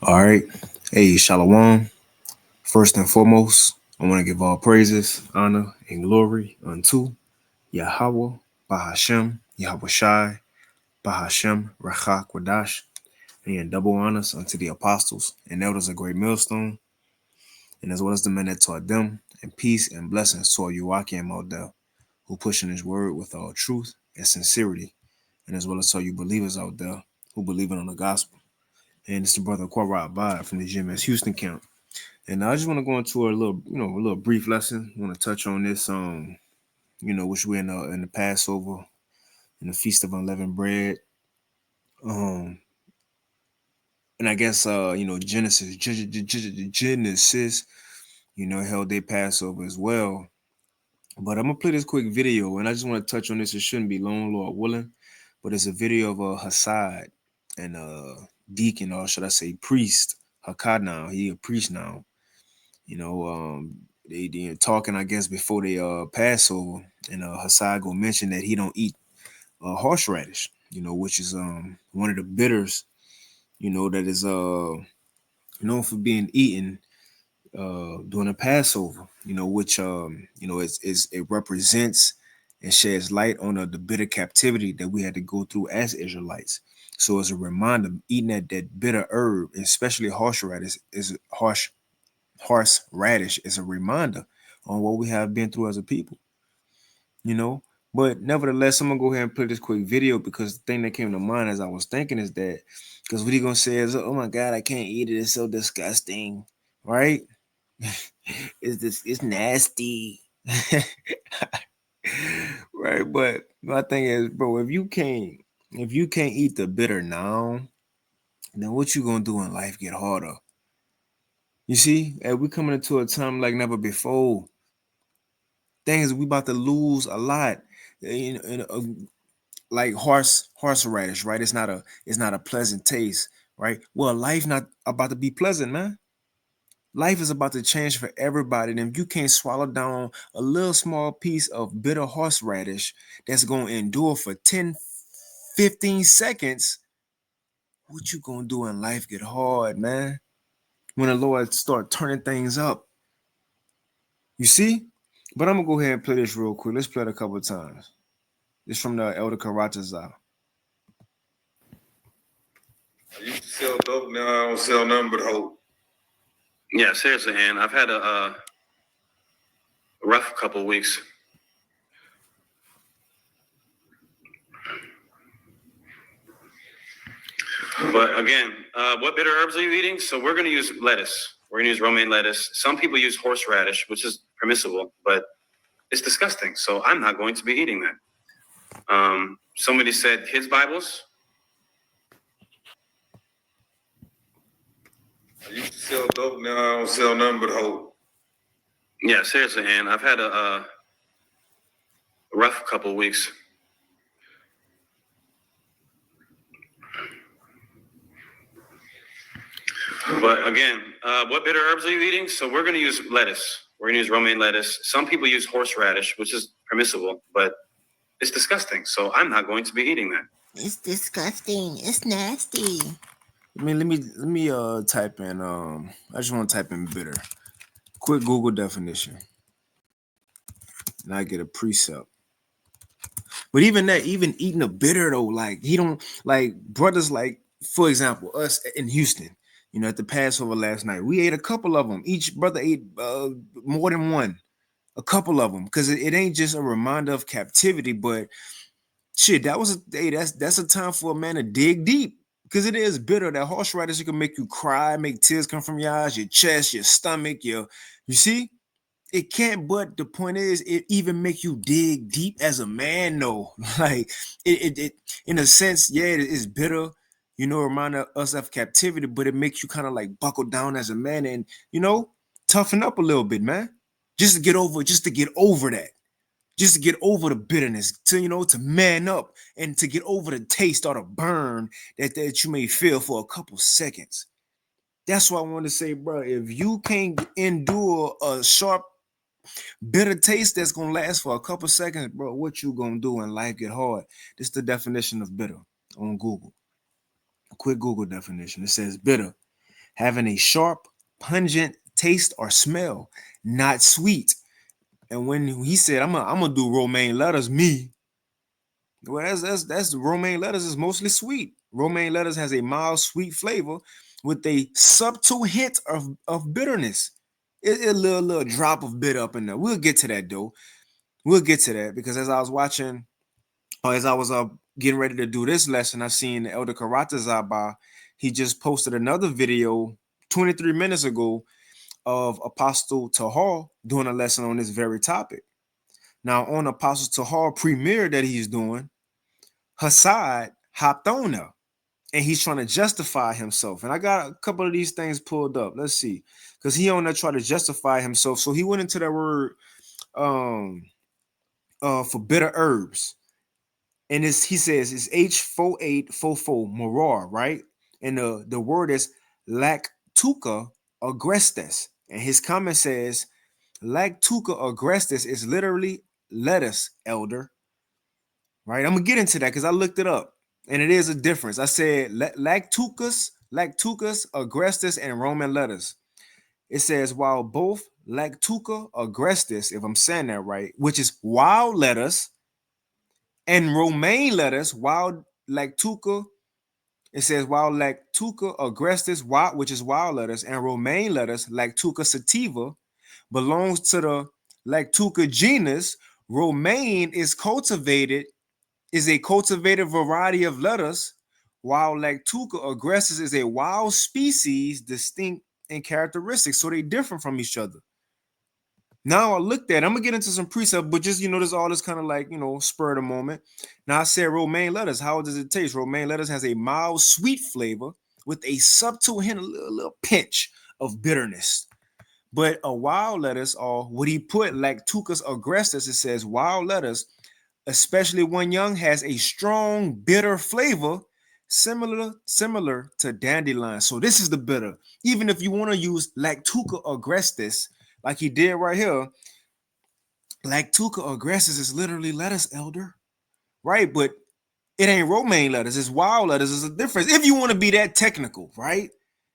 All right. Hey, Shalom. First and foremost, I want to give all praises, honor, and glory unto Yahweh, Bahashem, Yahweh Shai, Bahashem, Rachak Wadash, and double honors unto the apostles and elders of Great Millstone, and as well as the men that taught them, and peace and blessings to all Yuwaki and Maldel, who pushing his word with all truth and sincerity, and as well as to all you believers out there who believe in on the gospel. And it's the brother Quara Abad from the GMS Houston camp. And I just want to go into a little, a little brief lesson. I want to touch on this, which we're in the Passover, in the Feast of Unleavened Bread. Um, and I guess, Genesis, held their Passover as well. But I'm gonna play this quick video, and I just want to touch on this. It shouldn't be long, Lord willing, but it's a video of Hassad and deacon, or should I say priest, Hakad now. He a priest now. They talking, I guess, before they Passover, and Hassad go mention that he don't eat horseradish, which is one of the bitters, that is known for being eaten during a Passover, which is it represents and sheds light on the bitter captivity that we had to go through as Israelites. So as a reminder, eating that bitter herb, especially horseradish, horseradish is a reminder on what we have been through as a people, But nevertheless, I'm gonna go ahead and play this quick video because the thing that came to mind as I was thinking is that because what he gonna say is, oh my God, I can't eat it. It's so disgusting, right? It's nasty. Right, but my thing is, bro, if you can't eat the bitter now, then what you gonna do in life get harder? You see, and we coming into a time like never before. Thing is, we about to lose a lot. Like horseradish, right? It's not a pleasant taste, right? Well, life not about to be pleasant, man. Life is about to change for everybody. And if you can't swallow down a little small piece of bitter horseradish that's going to endure for 10, 15 seconds, what you going to do in life get hard, man? When the Lord start turning things up. You see? But I'm going to go ahead and play this real quick. Let's play it a couple of times. It's from the Elder Karatazar. I used to sell dope, now I don't sell nothing but hope. Yeah, seriously, and I've had a rough couple of weeks. But again, what bitter herbs are you eating? So we're going to use lettuce. We're going to use romaine lettuce. Some people use horseradish, which is permissible, but it's disgusting. So I'm not going to be eating that. Somebody said kids' Bibles. I used to sell dope, now I don't sell nothing but hope. Yeah, seriously, and I've had a rough couple of weeks. But again, what bitter herbs are you eating? So we're going to use lettuce. We're going to use romaine lettuce. Some people use horseradish, which is permissible, but it's disgusting. So I'm not going to be eating that. It's disgusting. It's nasty. Let me type in I just want to type in bitter. Quick Google definition. And I get a precept. But even eating a bitter though, like he don't like brothers like, for example, us in Houston, at the Passover last night, we ate a couple of them. Each brother ate more than one, a couple of them, because it ain't just a reminder of captivity, but shit, that's a time for a man to dig deep. Because it is bitter. That horseradish can make you cry, make tears come from your eyes, your chest, your stomach, you see? It can't, but the point is, it even make you dig deep as a man, though. Like it in a sense, yeah, it is bitter, remind us of captivity, but it makes you kind of like buckle down as a man and toughen up a little bit, man. Just to get over that. Just to get over the bitterness, to man up and to get over the taste or the burn that you may feel for a couple seconds. That's why I want to say, bro, if you can't endure a sharp Bitter taste that's gonna last for a couple seconds, bro. What you gonna do when life get hard? This is the definition of bitter on Google. A quick Google definition. It says bitter, having a sharp, pungent taste or smell, not sweet. And when he said, I'm gonna do romaine lettuce, well, that's the romaine lettuce is mostly sweet. Romaine lettuce has a mild sweet flavor with a subtle hint of bitterness. A little drop of bitter up in there. We'll get to that though. We'll get to that because as I was watching, or as I was getting ready to do this lesson, I seen Elder Karata Zaba. He just posted another video 23 minutes ago of Apostle Tahar doing a lesson on this very topic. Now, on Apostle Tahar premiere that he's doing, Hassad hopped on there and he's trying to justify himself. And I got a couple of these things pulled up. Let's see. Because he on there trying to justify himself. So he went into that word for bitter herbs. And he says it's H4844 Morar, right? And the word is Lactuca agrestes. And his comment says Lactuca agrestes is literally lettuce, elder. Right? I'm gonna get into that because I looked it up and it is a difference. I said Lactucas agrestis and Roman lettuce. It says while both Lactuca agrestis, if I'm saying that right, which is wild lettuce, and romaine lettuce, wild Lactuca, it says wild Lactuca agrestis, wild, which is wild lettuce, and romaine lettuce, Lactuca sativa, belongs to the Lactuca genus. Romaine is a cultivated variety of lettuce, while Lactuca agrestis is a wild species distinct in characteristics. So they different from each other. Now I looked at it, I'm gonna get into some precepts, but just there's all this kind of like spur of the moment. Now I said romaine lettuce. How does it taste? Romaine lettuce has a mild sweet flavor with a subtle hint, a little pinch of bitterness. But a wild lettuce, or what he put, Lactucas agrestis, it says wild lettuce, especially when young, has a strong bitter flavor similar to dandelion. So this is the bitter. Even if you want to use Lactuca agrestis, like he did right here, Lactuca agrestis is literally lettuce, elder, right? But it ain't romaine lettuce, it's wild lettuce. There's a difference. If you want to be that technical, right?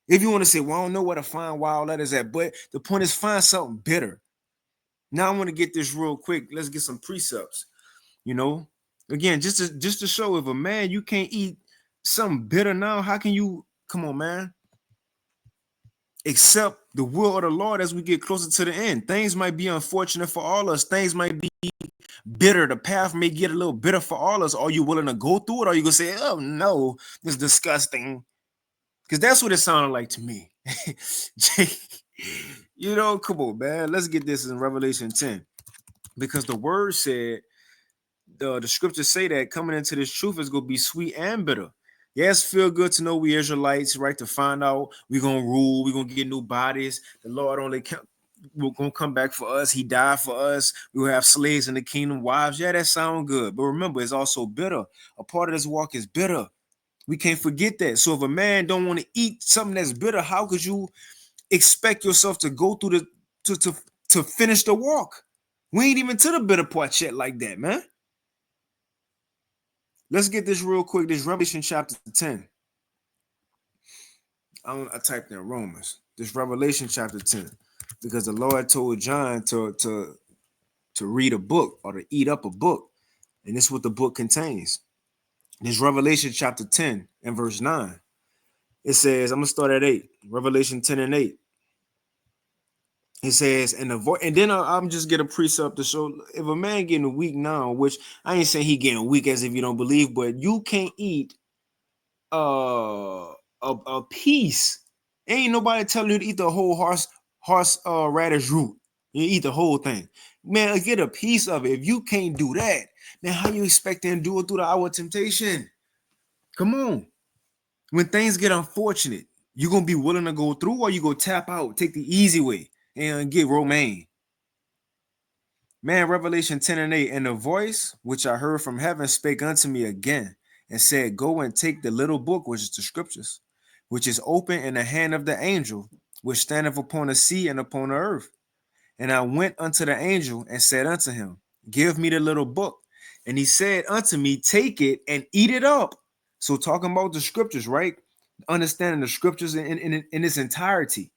If you want to say, well, I don't know where to find wild lettuce at, but the point is find something bitter. Now I want to get this real quick. Let's get some precepts. Again, just to show if a man you can't eat something bitter now, how can you come on, man? Accept the will of the Lord as we get closer to the end. Things might be unfortunate for all of us. Things might be bitter. The path may get a little bitter for all of us. Are you willing to go through it? Or are you gonna say, oh no, it's disgusting? Because that's what it sounded like to me. Come on, man. Let's get this in Revelation 10. Because the word said, the scriptures say that coming into this truth is going to be sweet and bitter. Yes, feel good to know we Israelites, right? To find out we're going to rule, we're going to get new bodies. The Lord we're going to come back for us. He died for us. We will have slaves in the kingdom, wives. Yeah, that sounds good. But remember, it's also bitter. A part of this walk is bitter. We can't forget that. So if a man don't want to eat something that's bitter, how could you expect yourself to go through to finish the walk? We ain't even to the bitter part yet like that, man. Let's get this real quick. This Revelation chapter 10. I typed in Romans. This Revelation chapter 10. Because the Lord told John to read a book or to eat up a book. And this is what the book contains. This Revelation chapter 10 and verse 9. It says, I'm going to start at 8. Revelation 10 and 8. It says, and then I'm just get a precept to show if a man getting weak now, which I ain't saying he getting weak as if you don't believe, but you can't eat a piece. Ain't nobody telling you to eat the whole horse radish root. You eat the whole thing. Man, get a piece of it. If you can't do that, man, how you expect to endure through the hour of temptation? Come on. When things get unfortunate, you gonna be willing to go through, or you go tap out, take the easy way and get romaine. Man, Revelation 10 and 8, and the voice which I heard from heaven spake unto me again and said, go and take the little book, which is the scriptures, which is open in the hand of the angel, which standeth upon the sea and upon the earth. And I went unto the angel and said unto him, give me the little book. And he said unto me, take it and eat it up. So talking about the scriptures, right? Understanding the scriptures in its entirety.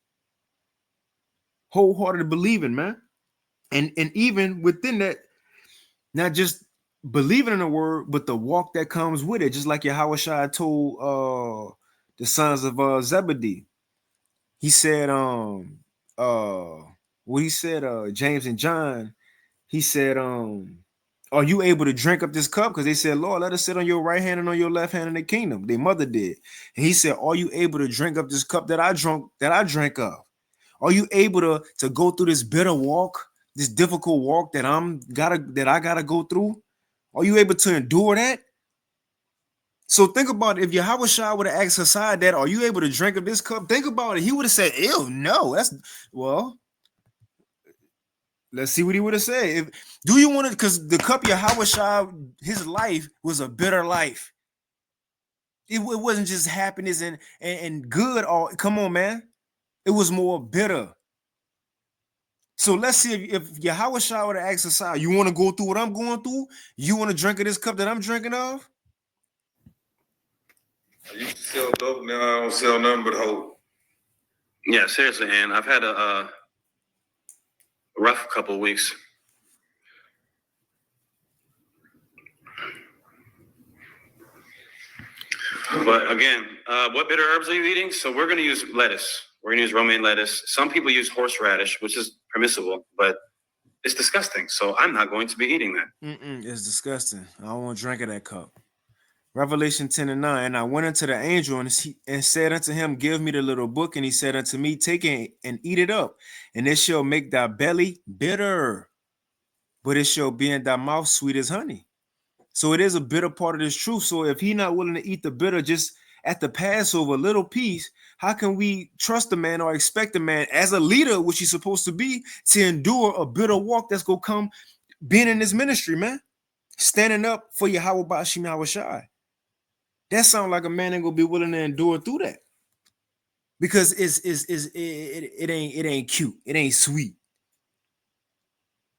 Wholehearted believing, man. And even within that, not just believing in the word, but the walk that comes with it. Just like Yahushua told the sons of Zebedee. He said, James and John, he said, are you able to drink up this cup? Because they said, Lord, let us sit on your right hand and on your left hand in the kingdom. Their mother did. And he said, are you able to drink up this cup that I drank of? Are you able to go through this bitter walk, this difficult walk that I gotta go through? Are you able to endure that? So think about it. If Yahushua would have asked Hassad that, are you able to drink of this cup? Think about it. He would have said, ew, no. Let's see what he would have said. Do you want to, because the cup Yahushua, his life was a bitter life. It wasn't just happiness and good. Come on, man. It was more bitter. So let's see if Yahushua would have asked Hassad, you want to go through what I'm going through? You want to drink of this cup that I'm drinking of? I used to sell dope, now I don't sell nothing but hope. Yeah, seriously, and I've had a rough couple of weeks. But again, what bitter herbs are you eating? So we're going to use lettuce. We're going to use romaine lettuce. Some people use horseradish, which is permissible, but it's disgusting. So I'm not going to be eating that. It's disgusting. I don't want to drink of that cup. Revelation 10:9. And I went unto the angel and said unto him, give me the little book. And he said unto me, take it and eat it up, and it shall make thy belly bitter, but it shall be in thy mouth sweet as honey. So it is a bitter part of this truth. So if he's not willing to eat the bitter just at the Passover, little piece, how can we trust the man or expect the man as a leader, which he's supposed to be, to endure a bitter walk that's going to come being in this ministry, man? Standing up for Yahweh Bashim Yahushai. That sounds like a man ain't gonna be willing to endure through that, because it ain't cute, it ain't sweet.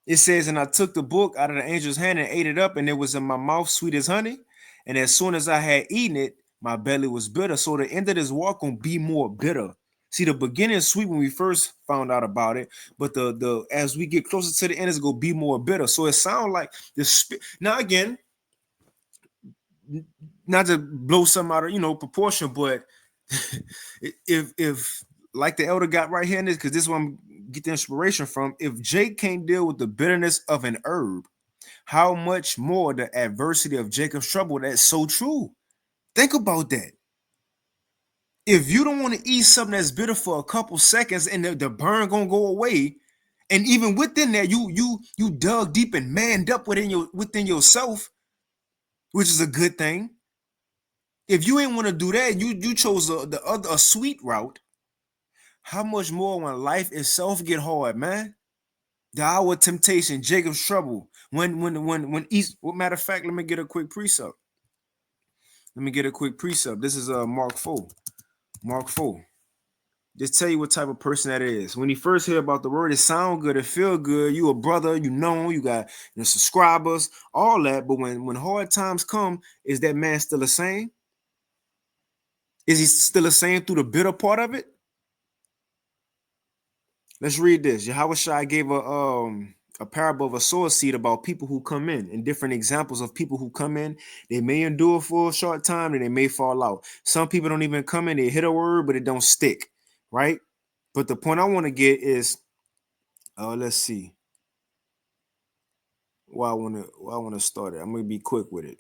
It says, and I took the book out of the angel's hand and ate it up, and it was in my mouth sweet as honey. And as soon as I had eaten it, my belly was bitter. So the end of this walk gonna be more bitter. See, the beginning is sweet when we first found out about it, but the as we get closer to the end, it's gonna be more bitter. So it sounds like this. Now again, not to blow some out of proportion, but if like the elder got right here in this, because this is where I'm get the inspiration from. If Jake can't deal with the bitterness of an herb, how much more the adversity of Jacob's trouble? That's so true. Think about that. If you don't want to eat something that's bitter for a couple seconds and the burn gonna go away, and even within that, you dug deep and manned up within yourself, which is a good thing. If you ain't want to do that, you chose a sweet route. How much more when life itself get hard, man? The hour of temptation, Jacob's trouble. When East. Well, matter of fact, let me get a quick precept. This is Mark 4. Mark 4. Just tell you what type of person that is. When you first hear about the word, it sound good, it feel good. You a brother, you got subscribers, all that. But when hard times come, is that man still the same? Is he still the same through the bitter part of it? Let's read this. Yahushua gave a parable of a sower seed about people who come in, and different examples of people who come in. They may endure for a short time and they may fall out. Some people don't even come in, they hit a word, but it don't stick, right? But the point I want to get is, let's see. I want to start it. I'm gonna be quick with it.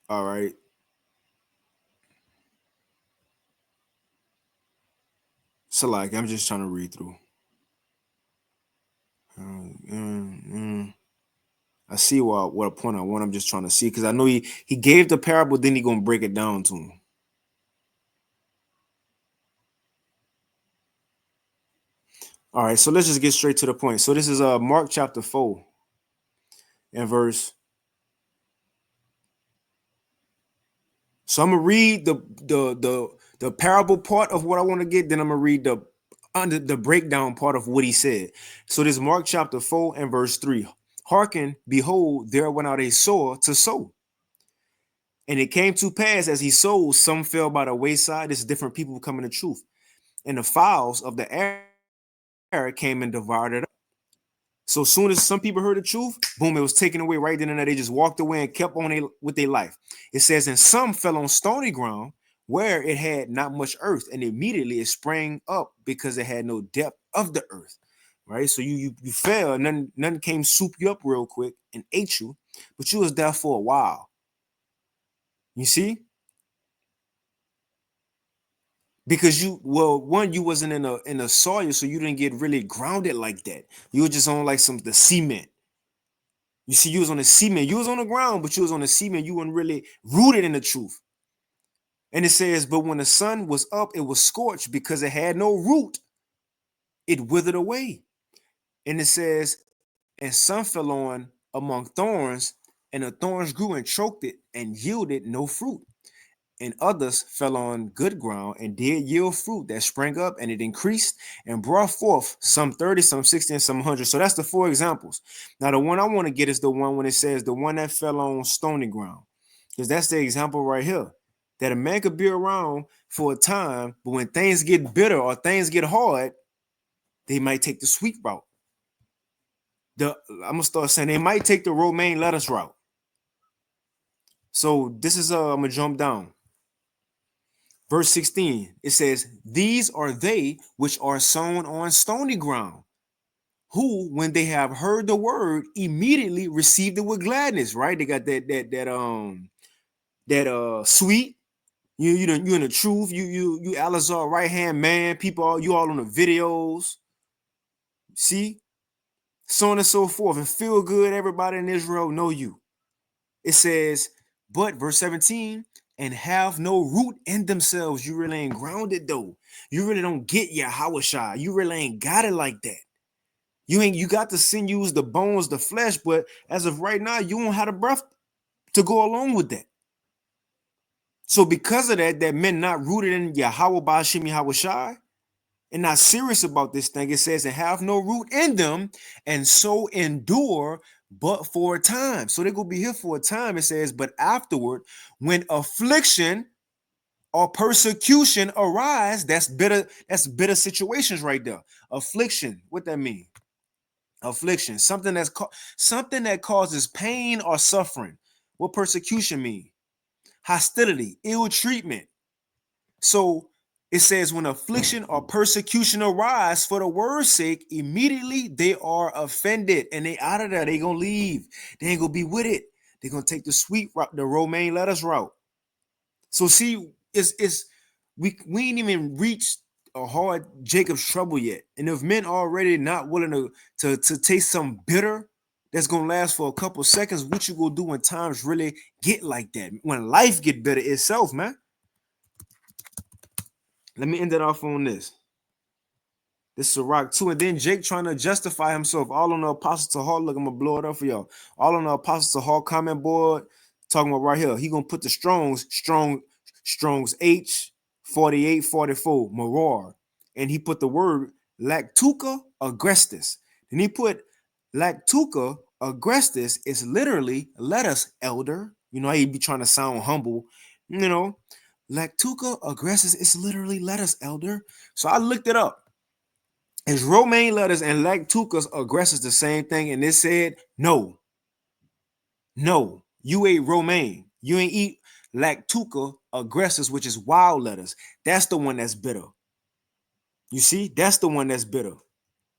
All right. So like, I'm just trying to read through. I see what point I want. I'm just trying to see, because I know he gave the parable, then he gonna break it down to him. All right, so let's just get straight to the point. So this is Mark chapter 4 and verse. So I'm gonna read the the parable part of what I want to get, then I'm gonna read the under the breakdown part of what he said. So this Mark chapter 4 and verse 3. Hearken, behold, there went out a sower to sow. And it came to pass as he sowed, some fell by the wayside. It's different people coming to truth. And the fowls of the air came and devoured it up. So soon as some people heard the truth, boom, it was taken away right then and there. They just walked away and kept on with their life. It says, and some fell on stony ground where it had not much earth, and immediately it sprang up because it had no depth of the earth. Right? So you fell, nothing came soup you up real quick and ate you, but you was there for a while. You see? Because you wasn't in a soil, so you didn't get really grounded like that. You were just on like the cement. You see, you was on the cement. You was on the ground, but you was on the cement. You weren't really rooted in the truth. And it says, but when the sun was up, it was scorched because it had no root. It withered away. And it says, and some fell on among thorns, and the thorns grew and choked it and yielded no fruit. And others fell on good ground and did yield fruit that sprang up, and it increased and brought forth some 30, some 60, and some 100. So that's the 4 examples. Now, the one I want to get is the one when it says the one that fell on stony ground, because that's the example right here. That a man could be around for a time, but when things get bitter or things get hard, they might take the sweet route. I'm going to start saying they might take the romaine lettuce route. So this is, I'm going to jump down. Verse 16, it says, these are they which are sown on stony ground, who, when they have heard the word, immediately received it with gladness, right? They got that sweet, you in the truth, you Alizar right-hand man, people, you all on the videos, see? So on and so forth, and feel good, everybody in Israel know you. It says, but verse 17, and have no root in themselves. You really ain't grounded though. You really don't get your Hawashai. You really ain't got it like that. You got the sinews, the bones, the flesh, but as of right now, you don't have the breath to go along with that. So because of that men not rooted in Yahweh Ba'ashim Hawashai and not serious about this thing, it says, and have no root in them, and so endure but for a time. So they're going to be here for a time, it says, but afterward, when affliction or persecution arise, that's bitter situations right there. Affliction, what that mean? Affliction, something that causes pain or suffering. What persecution mean? Hostility, ill treatment. So it says, when affliction or persecution arise for the word's sake, immediately they are offended and they out of there. They gonna leave. They ain't gonna be with it. They're gonna take the sweet route, the romaine lettuce route. So see, we ain't even reached a hard Jacob's trouble yet. And if men already not willing to taste some bitter that's gonna last for a couple seconds, what you gonna do when times really get like that? When life get bitter itself, man. Let me end it off on this. This is a rock too. And then Jake trying to justify himself all on the Apostle to Hall. Look, I'm gonna blow it up for y'all. All on the Apostle to Hall comment board. Talking about right here. He gonna put the Strong's H 4844 Maror. And he put the word Lactuca agrestis. And he put Lactuca agrestis is literally let us, elder. You know, he be trying to sound humble, you know. Lactuca agrestis is literally lettuce, elder. So I looked it up. Is romaine lettuce and Lactuca agrestis the same thing? And it said no. No, you ate romaine. You ain't eat Lactuca agrestis, which is wild lettuce. That's the one that's bitter. You see, that's the one that's bitter.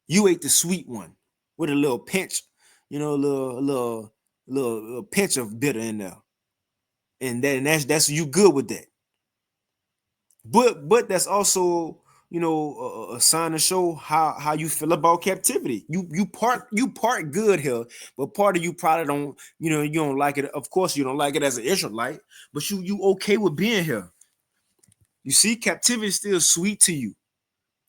You ate the sweet one with a little pinch, you know, a little pinch of bitter in there. And that's you good with that. But that's also, you know, a sign to show how you feel about captivity. You part good here, but part of you probably don't, you know, you don't like it. Of course, you don't like it as an Israelite, but you okay with being here. You see, captivity is still sweet to you,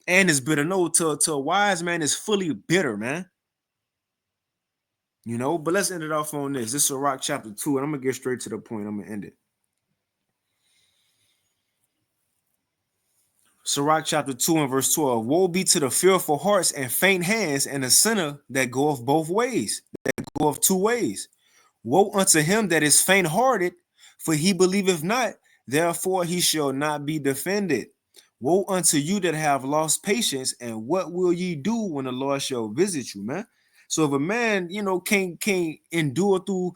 and it's bitter. No, to a wise man, it's fully bitter, man. You know, but let's end it off on this. This is Sirach chapter 2, and I'm gonna get straight to the point. I'm gonna end it. Sirach chapter 2 and verse 12. Woe be to the fearful hearts and faint hands, and the sinner that goeth both ways, that goeth two ways. Woe unto him that is faint hearted, for he believeth not, therefore he shall not be defended. Woe unto you that have lost patience, and what will ye do when the Lord shall visit you, man? So if a man, can't endure through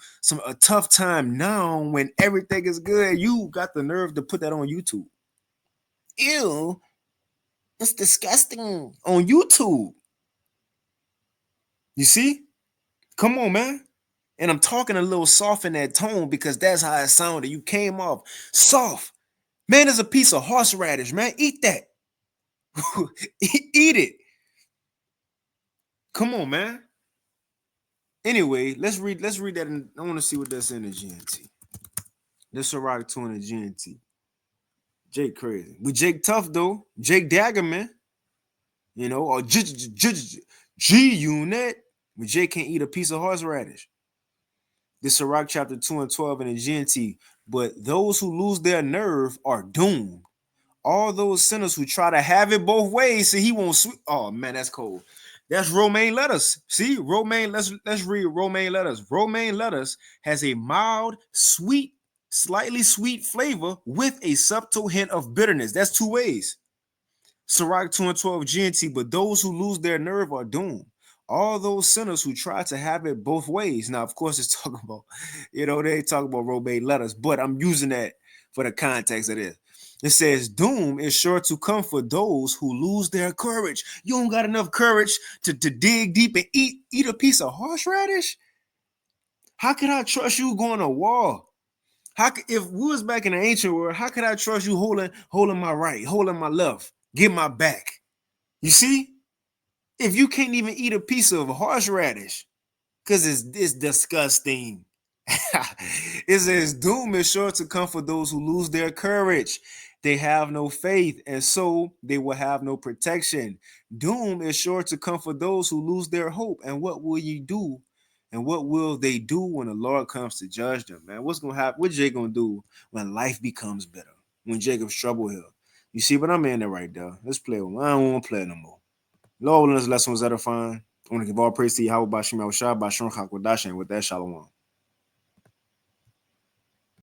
a tough time now when everything is good, you got the nerve to put that on YouTube. Ew. It's disgusting. On YouTube. You see? Come on, man. And I'm talking a little soft in that tone because that's how it sounded. You came off soft. Man, there's a piece of horseradish, man. Eat that. Eat it. Come on, man. Anyway, let's read that. I want to see what that's in the GNT. This Sirach 2 in the GNT. Jake crazy. We Jake tough though. Jake Dagger, man. Or G-Unit. But Jake can't eat a piece of horseradish. This Sirach chapter 2 and 12 in the GNT. But those who lose their nerve are doomed. All those sinners who try to have it both ways, see, he won't sweet. Oh man, that's cold. That's Romaine lettuce. See, Romaine, let's read Romaine lettuce. Romaine lettuce has a mild, sweet, slightly sweet flavor with a subtle hint of bitterness. That's two ways. Sirach 2 and 12 GNT, but those who lose their nerve are doomed. All those sinners who try to have it both ways. Now, of course, it's talking about, they talk about romaine lettuce, but I'm using that for the context of this. It says, doom is sure to come for those who lose their courage. You don't got enough courage to dig deep and eat a piece of horseradish? How could I trust you going to war? If we was back in the ancient world, how could I trust you holding my right, holding my left, get my back? You see? If you can't even eat a piece of horseradish, because it's disgusting. It says, doom is sure to come for those who lose their courage. They have no faith, and so they will have no protection. Doom is sure to come for those who lose their hope. And what will ye do? And what will they do when the Lord comes to judge them, man? What's going to happen? What's Jake going to do when life becomes bitter? When Jacob's trouble here? You see, but I'm in there right there. Let's play with him. I don't want to play no more. Lord willing, this lesson was edifying. I want to give all praise to Yahweh Bashim Yahushua Bashon Hakwadash, and with that, Shalom.